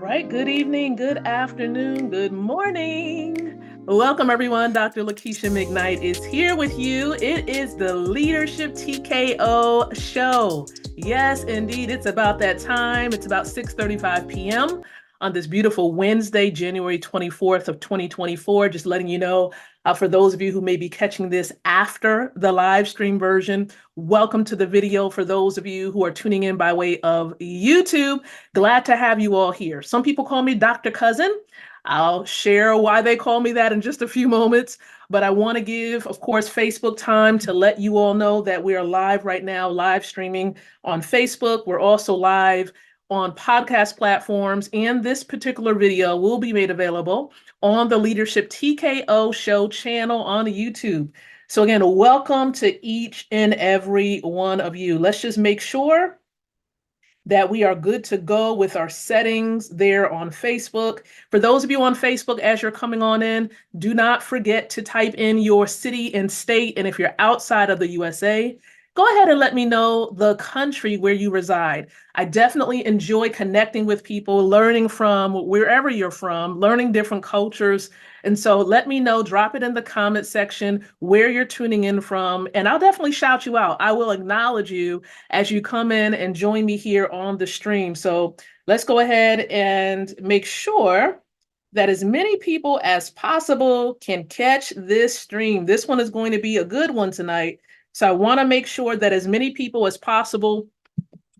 right. Good evening, good afternoon, good morning. Welcome, everyone. Dr. Lakeisha McKnight is here with you. It is the Leadership TKO show. Yes, indeed. It's about that time. It's about 6:35 p.m. on this beautiful Wednesday, January 24th of 2024. Just letting you know, for those of you who may be catching this after the live stream version, welcome to the video. For those of you who are tuning in by way of YouTube, glad to have you all here. Some people call me Dr. Cousin. I'll share why they call me that in just a few moments. But I want to give, of course, Facebook time to let you all know that we are live right now, live streaming on Facebook. We're also live on podcast platforms. And this particular video will be made available on the Leadership TKO Show channel on YouTube. So again, welcome to each and every one of you. Let's just make sure that we are good to go with our settings there on Facebook. For those of you on Facebook, as you're coming on in, do not forget to type in your city and state. And if you're outside of the USA, go ahead and let me know the country where you reside. I definitely enjoy connecting with people, learning from wherever you're from, learning different cultures. And so let me know, drop it in the comment section where you're tuning in from, and I'll definitely shout you out. I will acknowledge you as you come in and join me here on the stream. So let's go ahead and make sure that as many people as possible can catch this stream. This one is going to be a good one tonight. So I want to make sure that as many people as possible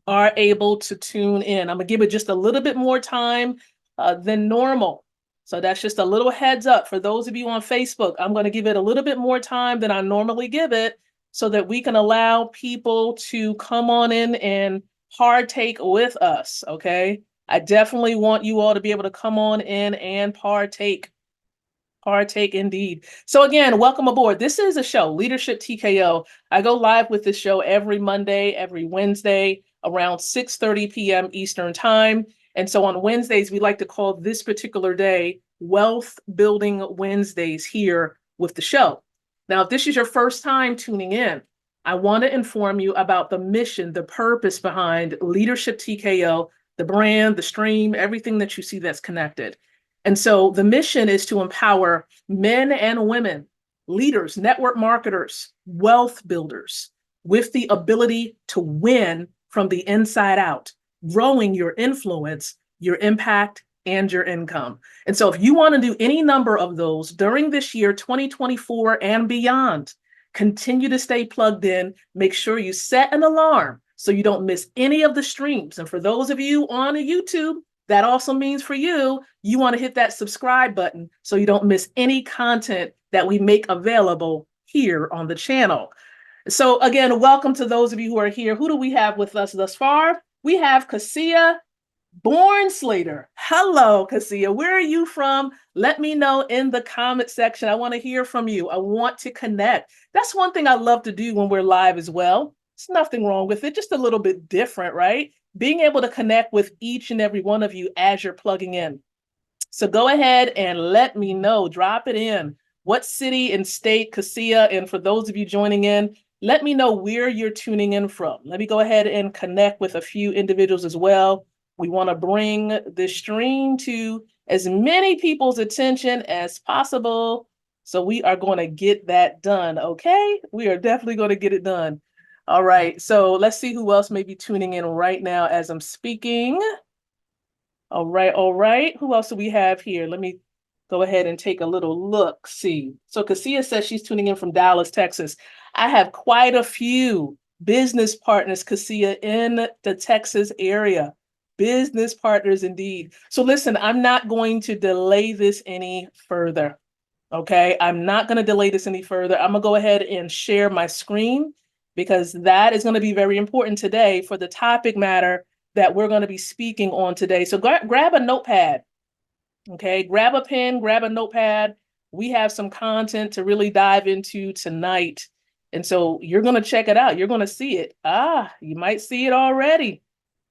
are able to tune in. I'm going to give it just a little bit more time than normal. So that's just a little heads up for those of you on Facebook. I'm going to give it a little bit more time than I normally give it so that we can allow people to come on in and partake with us, okay? I definitely want you all to be able to come on in and partake. Partake indeed. So again, welcome aboard. This is a show, Leadership TKO. I go live with this show every Monday, every Wednesday around 6:30 p.m. Eastern Time. And so on Wednesdays, we like to call this particular day Wealth Building Wednesdays here with the show. Now, if this is your first time tuning in, I want to inform you about the mission, the purpose behind Leadership TKO, the brand, the stream, everything that you see that's connected. And so the mission is to empower men and women, leaders, network marketers, wealth builders with the ability to win from the inside out, growing your influence, your impact, and your income. And so if you want to do any number of those during this year, 2024 and beyond, continue to stay plugged in. Make sure you set an alarm so you don't miss any of the streams. And for those of you on YouTube, that also means for you, you want to hit that subscribe button so you don't miss any content that we make available here on the channel. So again, welcome to those of you who are here. Who do we have with us thus far? We have Cassia Born Slater. Hello, Cassia. Where are you from? Let me know in the comment section. I want to hear from you. I want to connect. That's one thing I love to do when we're live as well. There's nothing wrong with it, just a little bit different, right? Being able to connect with each and every one of you as you're plugging in. So go ahead and let me know, drop it in. What city and state, Cassia, and for those of you joining in, let me know where you're tuning in from. Let me go ahead and connect with a few individuals as well. We want to bring the stream to as many people's attention as possible. So we are going to get that done, okay? We are definitely going to get it done. All right, so let's see who else may be tuning in right now as I'm speaking. All right. Who else do we have here? Let me go ahead and take a little look, see. So Cassia says she's tuning in from Dallas, Texas. I have quite a few business partners, Cassia, in the Texas area. Business partners indeed. So listen, I'm not going to delay this any further, okay? I'm not going to delay this any further. I'm going to go ahead and share my screen because that is going to be very important today for the topic matter that we're going to be speaking on today. So grab a notepad, okay? Grab a pen, grab a notepad. We have some content to really dive into tonight. And so you're going to check it out. You're going to see it. You might see it already.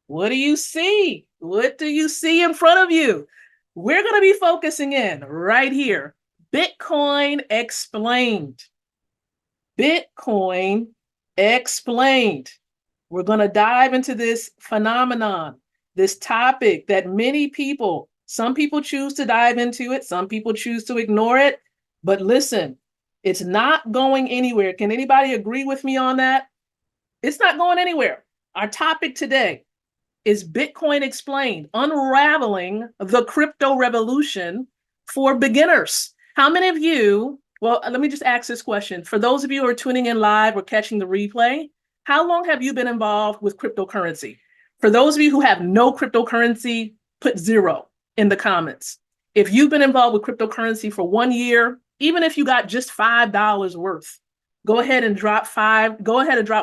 What do you see? What do you see in front of you? We're going to be focusing in right here. Bitcoin explained. Bitcoin explained. We're going to dive into this phenomenon. this topic that many people, some people choose to dive into it, some people choose to ignore it. But listen, it's not going anywhere. Can anybody agree with me on that? It's not going anywhere. Our topic today is Bitcoin Explained, unraveling the crypto revolution for beginners. How many of you, well, let me just ask this question. For those of you who are tuning in live or catching the replay, how long have you been involved with cryptocurrency? For those of you who have no cryptocurrency, put 0 in the comments. If you've been involved with cryptocurrency for 1 year, even if you got just $5 worth, go ahead and drop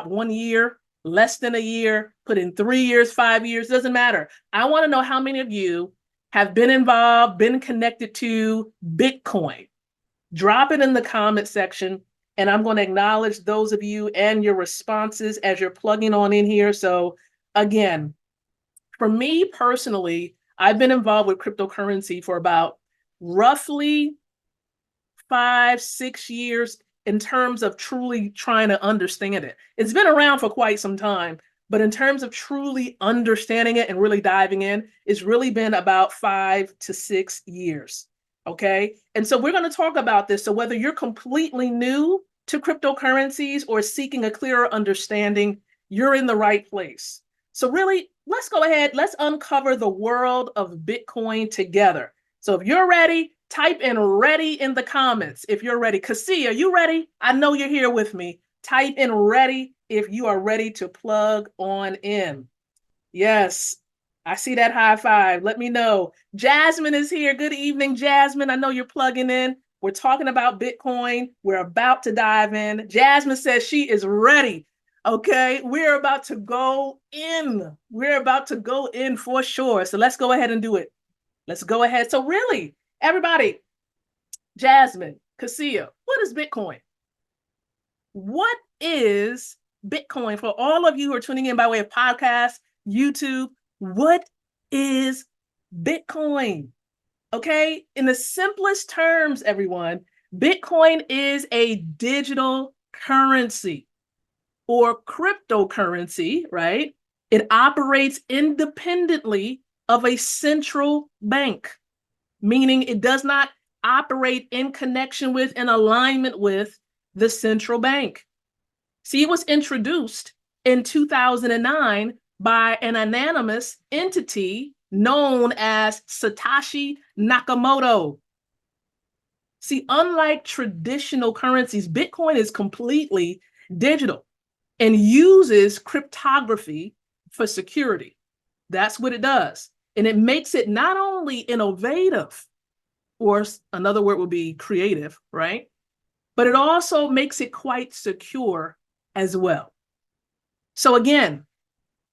1 year, less than a year, put in 3 years, 5 years, doesn't matter. I want to know how many of you have been involved, been connected to Bitcoin. Drop it in the comment section, and I'm going to acknowledge those of you and your responses as you're plugging on in here. So again, for me personally, I've been involved with cryptocurrency for about roughly 5-6 years in terms of truly trying to understand it. It's been around for quite some time, but in terms of truly understanding it and really diving in, it's really been about 5 to 6 years. Okay. And so we're going to talk about this. So whether you're completely new to cryptocurrencies or seeking a clearer understanding, you're in the right place. So really, let's go ahead. Let's uncover the world of Bitcoin together. So if you're ready, type in ready in the comments if you're ready. Cassie, are you ready? I know you're here with me. Type in ready if you are ready to plug on in. Yes, I see that high five. Let me know. Jasmine is here. Good evening, Jasmine. I know you're plugging in. We're talking about Bitcoin. We're about to dive in. Jasmine says she is ready. Okay, we're about to go in. We're about to go in for sure. So let's go ahead and do it. Let's go ahead. So really, everybody, Jasmine, Cassia, what is Bitcoin? What is Bitcoin? For all of you who are tuning in by way of podcast, YouTube, what is Bitcoin? Okay, in the simplest terms, everyone, Bitcoin is a digital currency or cryptocurrency, right? It operates independently of a central bank, meaning it does not operate in connection with and alignment with the central bank. See, it was introduced in 2009 by an anonymous entity known as Satoshi Nakamoto. See, unlike traditional currencies, Bitcoin is completely digital and uses cryptography for security. That's what it does. And it makes it not only innovative, or another word would be creative, right? But it also makes it quite secure as well. So again,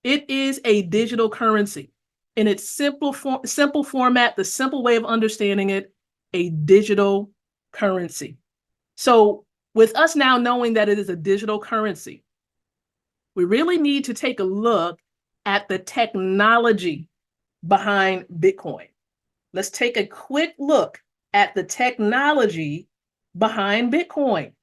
it is a digital currency in its simple format, the simple way of understanding it, a digital currency. So with us now knowing that it is a digital currency, we really need to take a look at the technology behind Bitcoin. Let's take a quick look at the technology behind Bitcoin.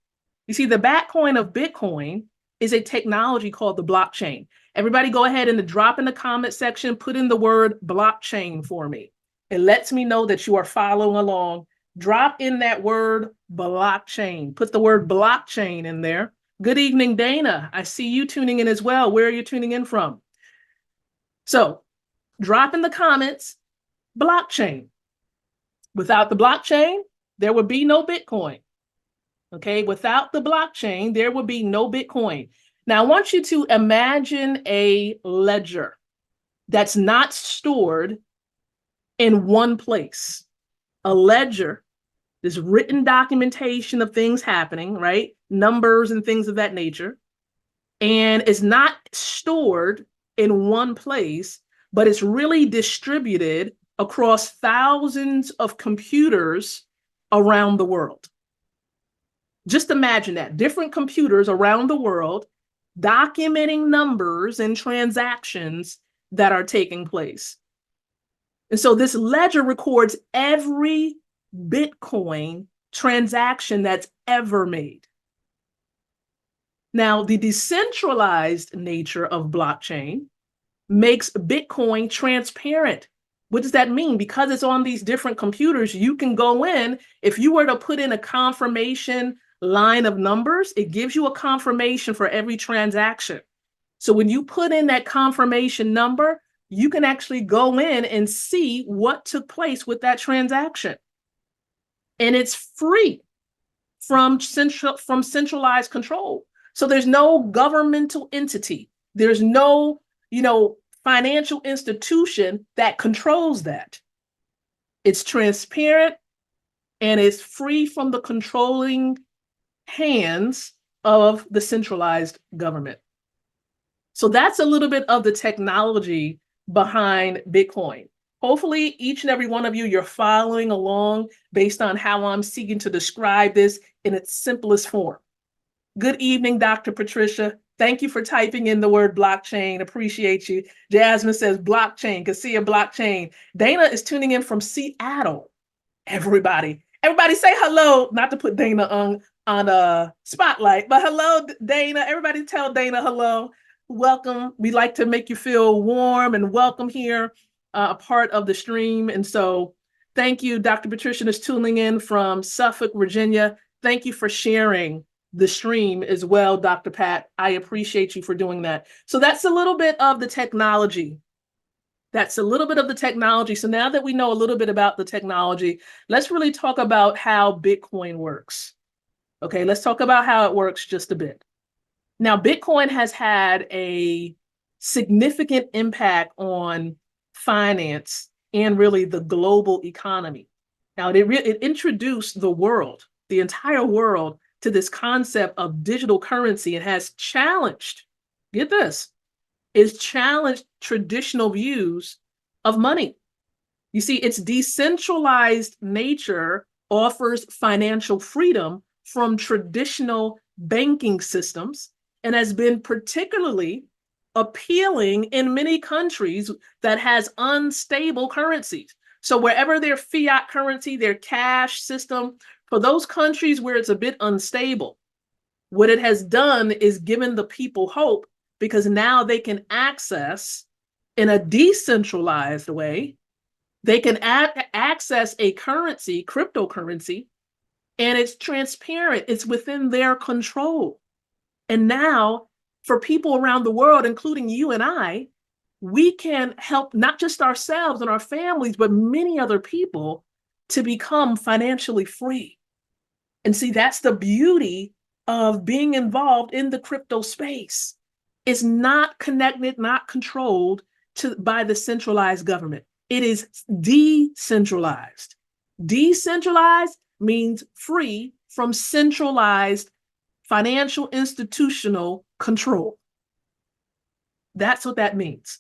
You see, the backbone of Bitcoin is a technology called the blockchain. Everybody go ahead and drop in the comment section, put in the word blockchain for me. It lets me know that you are following along. Drop in that word blockchain. Put the word blockchain in there. Good evening, Dana. I see you tuning in as well. Where are you tuning in from? So drop in the comments, blockchain. Without the blockchain, there would be no Bitcoin. Okay, without the blockchain, there would be no Bitcoin. Now, I want you to imagine a ledger that's not stored in one place. A ledger, this written documentation of things happening, right? Numbers and things of that nature. And it's not stored in one place, but it's really distributed across thousands of computers around the world. Just imagine that, different computers around the world documenting numbers and transactions that are taking place. And so this ledger records every Bitcoin transaction that's ever made. Now, the decentralized nature of blockchain makes Bitcoin transparent. What does that mean? Because it's on these different computers, you can go in. If you were to put in a confirmation line of numbers, it gives you a confirmation for every transaction. So when you put in that confirmation number, you can actually go in and see what took place with that transaction. And it's free from centralized control. So there's no governmental entity. There's no, financial institution that controls that. It's transparent and it's free from the controlling hands of the centralized government. So that's a little bit of the technology behind Bitcoin. Hopefully, each and every one of you, you're following along based on how I'm seeking to describe this in its simplest form. Good evening, Dr. Patricia. Thank you for typing in the word blockchain. Appreciate you. Jasmine says blockchain, can see a blockchain. Dana is tuning in from Seattle. Everybody say hello. Not to put Dana on a spotlight, but hello, Dana. Everybody tell Dana hello. Welcome. We like to make you feel warm and welcome here, a part of the stream. And so thank you. Dr. Patricia is tuning in from Suffolk, Virginia. Thank you for sharing the stream as well, Dr. Pat. I appreciate you for doing that. So that's a little bit of the technology. So now that we know a little bit about the technology, let's really talk about how Bitcoin works. Okay, let's talk about how it works just a bit. Now, Bitcoin has had a significant impact on finance and really the global economy. Now, it introduced the entire world, to this concept of digital currency. It has challenged, get this, is challenged traditional views of money. You see, its decentralized nature offers financial freedom from traditional banking systems and has been particularly appealing in many countries that has unstable currencies. So wherever their fiat currency, their cash system, for those countries where it's a bit unstable, what it has done is given the people hope, because now they can access in a decentralized way, they can access a currency, cryptocurrency, and it's transparent, it's within their control. And now for people around the world, including you and I, we can help not just ourselves and our families, but many other people to become financially free. And see, that's the beauty of being involved in the crypto space. It's not connected, not controlled by the centralized government. It is decentralized. Decentralized means free from centralized financial institutional control. That's what that means.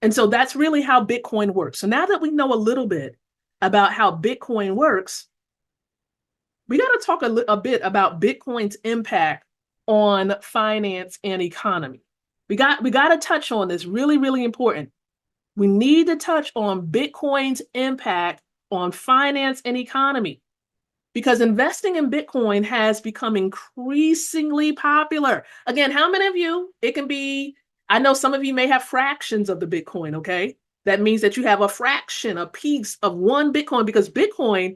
And so that's really how Bitcoin works. So now that we know a little bit about how Bitcoin works, we got to talk a bit about Bitcoin's impact on finance and economy. We got to touch on this. Really, really important. We need to touch on Bitcoin's impact on finance and economy, because investing in Bitcoin has become increasingly popular. Again, how many of you, it can be, I know some of you may have fractions of the Bitcoin, okay? That means that you have a fraction, a piece of one Bitcoin, because Bitcoin,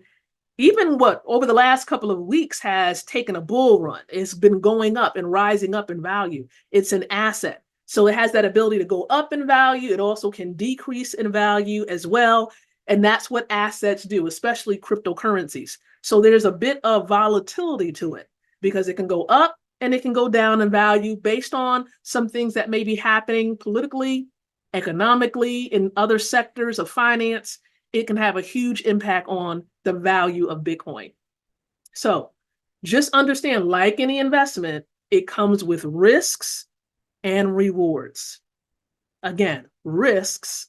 even over the last couple of weeks, has taken a bull run. It's been going up and rising up in value. It's an asset. So it has that ability to go up in value. It also can decrease in value as well. And that's what assets do, especially cryptocurrencies. So there's a bit of volatility to it, because it can go up and it can go down in value based on some things that may be happening politically, economically, in other sectors of finance. It can have a huge impact on the value of Bitcoin. So just understand, like any investment, it comes with risks and rewards. Again, risks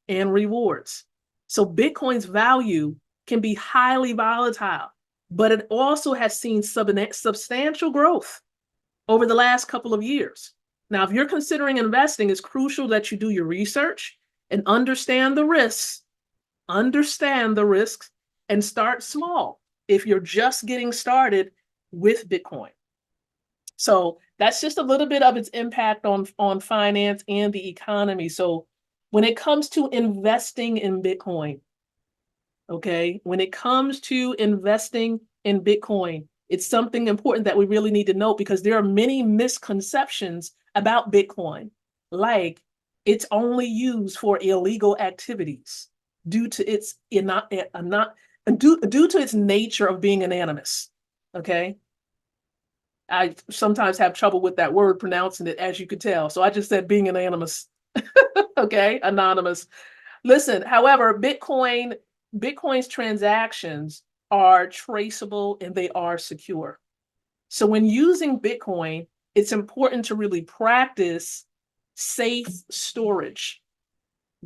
and rewards. So Bitcoin's value can be highly volatile, but it also has seen substantial growth over the last couple of years. Now, if you're considering investing, it's crucial that you do your research and understand the risks, and start small if you're just getting started with Bitcoin. So that's just a little bit of its impact on finance and the economy. So when it comes to investing in Bitcoin, okay, when it comes to investing in Bitcoin, it's something important that we really need to know, because there are many misconceptions about Bitcoin, like it's only used for illegal activities due to its due to its nature of being anonymous. Okay, I sometimes have trouble with that word, pronouncing it, as you could tell. So I just said being anonymous. Okay, anonymous. Listen, however, Bitcoin's transactions are traceable and they are secure. So when using Bitcoin, it's important to really practice safe storage.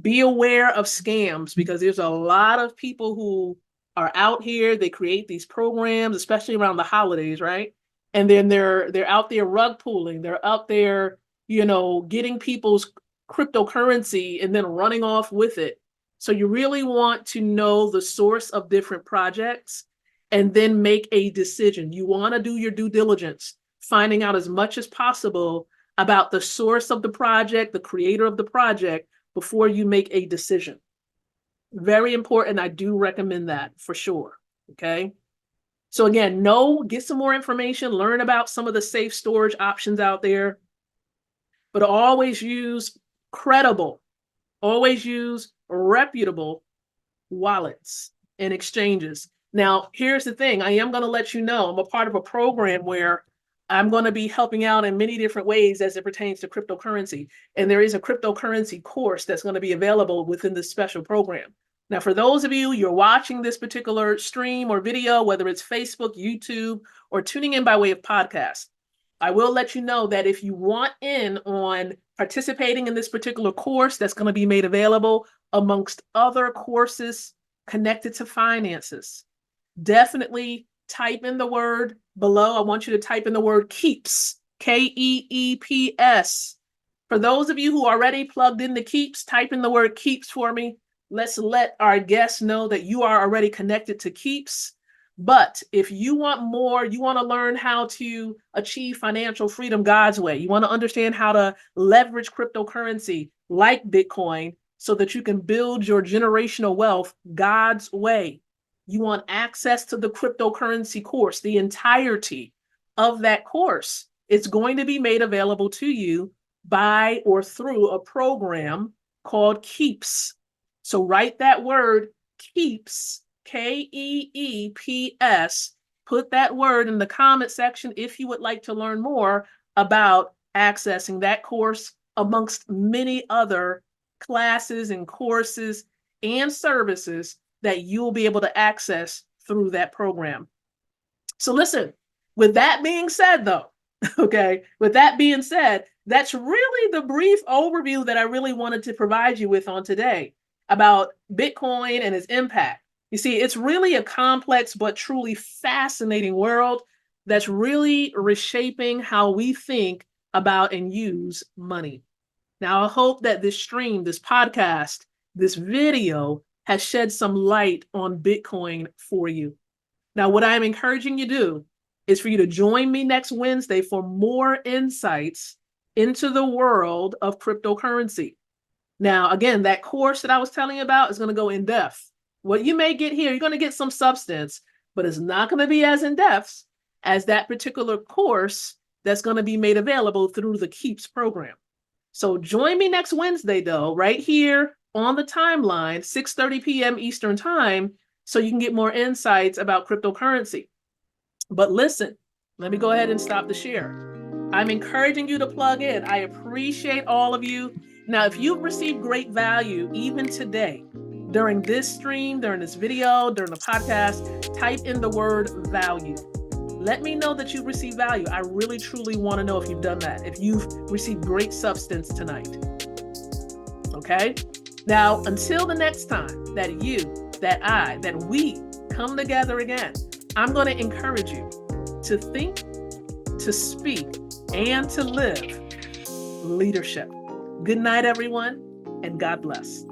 Be aware of scams, because there's a lot of people who are out here. They create these programs, especially around the holidays, right? And then they're out there rug pulling. They're out there, getting people's cryptocurrency and then running off with it. So you really want to know the source of different projects and then make a decision. You want to do your due diligence, finding out as much as possible about the source of the project, the creator of the project, before you make a decision. Very important. I do recommend that for sure. Okay. So again, get some more information, learn about some of the safe storage options out there, but always use always use reputable wallets and exchanges. Now, here's the thing. I am going to let you know I'm a part of a program where I'm going to be helping out in many different ways as it pertains to cryptocurrency. And there is a cryptocurrency course that's going to be available within this special program. Now, for those of you're watching this particular stream or video, whether it's Facebook, YouTube, or tuning in by way of podcast, I will let you know that if you want in on participating in this particular course that's going to be made available amongst other courses connected to finances, definitely type in the word below. I want you to type in the word KEEPS, KEEPS. For those of you who are already plugged into KEEPS, type in the word KEEPS for me. Let's let our guests know that you are already connected to KEEPS. But if you want more, you want to learn how to achieve financial freedom God's way, you want to understand how to leverage cryptocurrency like Bitcoin so that you can build your generational wealth God's way. You want access to the cryptocurrency course, the entirety of that course. It's going to be made available to you by or through a program called KEEPS. So write that word KEEPS, KEEPS. Put that word in the comment section if you would like to learn more about accessing that course amongst many other classes and courses and services that you'll be able to access through that program. So listen, with that being said, though, okay, with that being said, that's really the brief overview that I really wanted to provide you with on today about Bitcoin and its impact. You see, it's really a complex but truly fascinating world that's really reshaping how we think about and use money. Now, I hope that this stream, this podcast, this video has shed some light on Bitcoin for you. Now, what I'm encouraging you to do is for you to join me next Wednesday for more insights into the world of cryptocurrency. Now, again, that course that I was telling you about is going to go in depth. What you may get here, you're going to get some substance, but it's not going to be as in depth as that particular course that's going to be made available through the KEEPS program. So join me next Wednesday, though, right here on the timeline, 6:30 p.m. Eastern Time, so you can get more insights about cryptocurrency. But listen, let me go ahead and stop the share. I'm encouraging you to plug in. I appreciate all of you. Now, if you've received great value even today, during this stream, during this video, during the podcast, type in the word value. Let me know that you've received value. I really, truly want to know if you've done that, if you've received great substance tonight. Okay? Now, until the next time that we come together again, I'm going to encourage you to think, to speak, and to live leadership. Good night, everyone, and God bless.